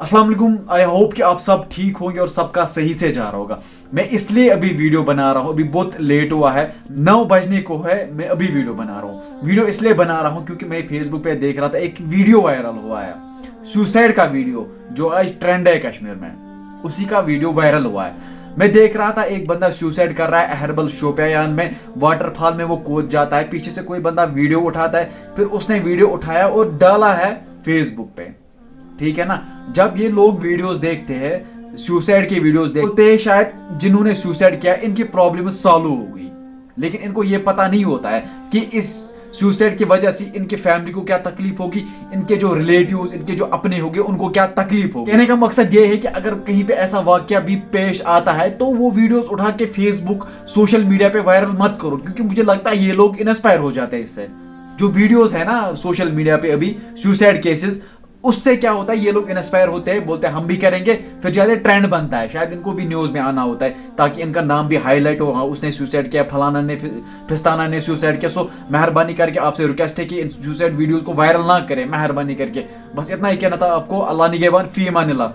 अस्सलाम वालेकुम। I hope कि आप सब ठीक होंगे और सबका सही से जा रहा होगा। मैं इसलिए अभी वीडियो बना रहा हूँ, अभी बहुत लेट हुआ है, 9 बजने को है, मैं अभी वीडियो बना रहा हूँ। वीडियो इसलिए बना रहा हूँ क्योंकि मैं फेसबुक पे देख रहा था, एक वीडियो वायरल हुआ है, सुसाइड का वीडियो जो आज ट्रेंड है कश्मीर में, उसी का वीडियो वायरल हुआ है। मैं देख रहा था एक बंदा सुसाइड कर रहा है अहरबल शोपियान में, वाटरफॉल में वो कूद जाता है, पीछे से कोई बंदा वीडियो उठाता है, फिर उसने वीडियो उठाया और डाला है फेसबुक पे। ठीक है ना। जब ये लोग वीडियोस देखते हैं, सुसाइड की वीडियोस देखते हैं, शायद जिन्होंने सुसाइड किया इनकी प्रॉब्लम सॉल्व हो गई, लेकिन इनको ये पता नहीं होता है कि इस सुसाइड की वजह से इनकी फैमिली को क्या तकलीफ होगी, इनके जो रिलेटिव्स, इनके जो अपने होंगे उनको क्या तकलीफ होगी। कहने का मकसद ये है कि अगर कहीं पे ऐसा वाकया भी पेश आता है तो वो वीडियोस उठा के फेसबुक, सोशल मीडिया पे वायरल मत करो, क्योंकि मुझे लगता है ये लोग इंस्पायर हो जाते हैं इससे। जो वीडियोस है ना सोशल मीडिया पे अभी सुसाइड केसेस, उससे क्या होता है, ये लोग इंस्पायर होते हैं, बोलते हैं हम भी करेंगे, फिर ज्यादा ट्रेंड बनता है, शायद इनको भी न्यूज में आना होता है ताकि इनका नाम भी हाईलाइट हो, उसने सुसाइड किया, फलाना ने, फिस्ताना ने सुसाइड किया। सो मेहरबानी करके आपसे रिक्वेस्ट है कि इन सुसाइड वीडियोस को वायरल ना करें, मेहरबानी करके। बस इतना ही कहना था आपको। अल्लाह निगहबान, फी अमानिल्लाह।